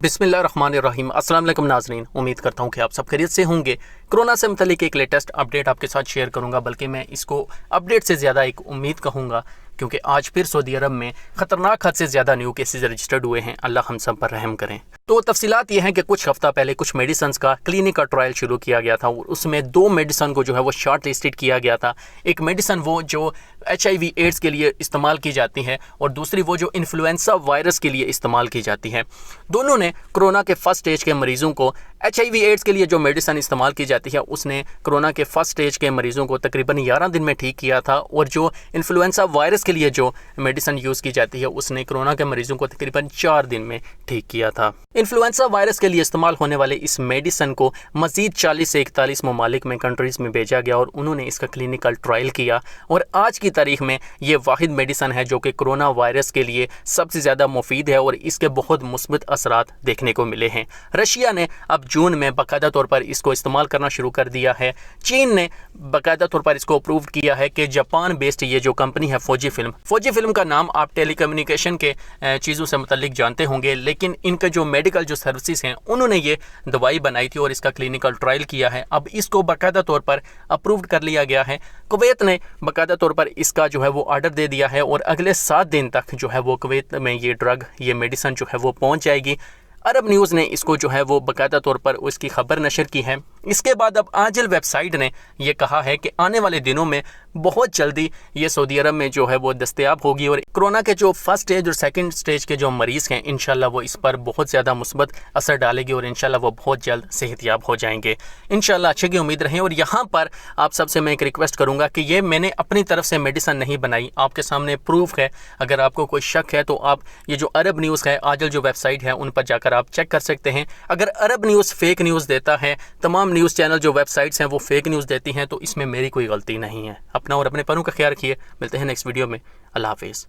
बिस्मिल्लाहिर्रहमानिर्रहीम। अस्सलाम वालेकुम नाज़रीन, उम्मीद करता हूँ कि आप सब खैरियत से होंगे। कोरोना से मुतल्लिक एक लेटेस्ट अपडेट आपके साथ शेयर करूँगा, बल्कि मैं इसको अपडेट से ज़्यादा एक उम्मीद कहूँगा, क्योंकि आज फिर सऊदी अरब में ख़तरनाक हद से ज़्यादा न्यू केसेस रजिस्टर्ड हुए हैं। अल्लाह हम सब पर रहम करें। तो तफसीलात ये हैं कि कुछ हफ्ता पहले कुछ मेडिसिन का क्लिनिकल ट्रायल शुरू किया गया था और उसमें 2 मेडिसिन को जो है वो शॉर्ट लिस्टेड किया गया था। एक मेडिसिन वो जो HIV एड्स के लिए इस्तेमाल की जाती है और दूसरी वो जो इन्फ्लुएंजा वायरस के लिए इस्तेमाल की जाती है। दोनों ने कोरोना के फर्स्ट स्टेज के मरीज़ों को HIV एड्स के लिए जो मेडिसिन इस्तेमाल की जाती है उसने कोरोना के फर्स्ट स्टेज के मरीज़ों को तकरीबन 11 दिन में ठीक किया था, और जो इन्फ्लुएंजा वायरस के लिए जो मेडिसिन यूज़ की जाती है उसने कोरोना के मरीज़ों को तकरीबन 4 दिन में ठीक किया था। इन्फ्लुएंजा वायरस के लिए इस्तेमाल होने वाले इस मेडिसिन को मज़ीद 40 से 41 ममालिक में कंट्रीज़ में भेजा गया और उन्होंने इसका क्लिनिकल ट्रायल किया, और आज की तारीख में ये वाहिद मेडिसिन है जो कि कोरोना वायरस के लिए सबसे ज़्यादा मुफीद है और इसके बहुत मुस्बत असरात देखने को मिले हैं। रशिया ने अब जून में बाकायदा तौर पर इसको इस्तेमाल करना शुरू कर दिया है। चीन ने बाकायदा तौर पर इसको अप्रूव किया है कि जापान बेस्ड ये जो कंपनी है फौजी फिल्म का नाम आप टेलीकम्युनिकेशन के चीज़ों से मुतल्लिक जानते होंगे, लेकिन इनका जो मेडिकल जो सर्विसेज हैं उन्होंने ये दवाई बनाई थी और इसका क्लिनिकल ट्रायल किया है। अब इसको बाकायदा तौर पर अप्रूव कर लिया गया है। कुवैत ने बाकायदा तौर पर इसका जो है वो ऑर्डर दे दिया है और अगले 7 दिन तक जो है वो कुवैत में ये मेडिसिन जो है वो पहुंच जाएगी। अरब न्यूज़ ने इसको जो है वो बाकायदा तौर पर उसकी खबर नशर की है। इसके बाद अब आजिल वेबसाइट ने यह कहा है कि आने वाले दिनों में बहुत जल्दी ये सऊदी अरब में जो है वो दस्तयाब होगी और कोरोना के जो फर्स्ट स्टेज और सेकंड स्टेज के जो मरीज़ हैं इंशाल्लाह वो इस पर बहुत ज़्यादा मुस्बत असर डालेगी और इंशाल्लाह वो बहुत जल्द सेहतयाब हो जाएंगे। इंशाल्लाह अच्छे की उम्मीद रहें। और यहाँ पर आप सबसे मैं एक रिक्वेस्ट करूँगा कि ये मैंने अपनी तरफ से मेडिसिन नहीं बनाई, आपके सामने प्रूफ है। अगर आपको कोई शक है तो आप ये जो अरब न्यूज़ है, आजिल जो वेबसाइट है, उन पर जाकर आप चेक कर सकते हैं। अगर अरब न्यूज़ फेक न्यूज़ देता है, तमाम न्यूज़ चैनल जो वेबसाइट्स हैं वो फेक न्यूज़ देती हैं, तो इसमें मेरी कोई गलती नहीं है। अपना और अपने परों का ख्याल रखिए। मिलते हैं नेक्स्ट वीडियो में। अल्लाह हाफिज़।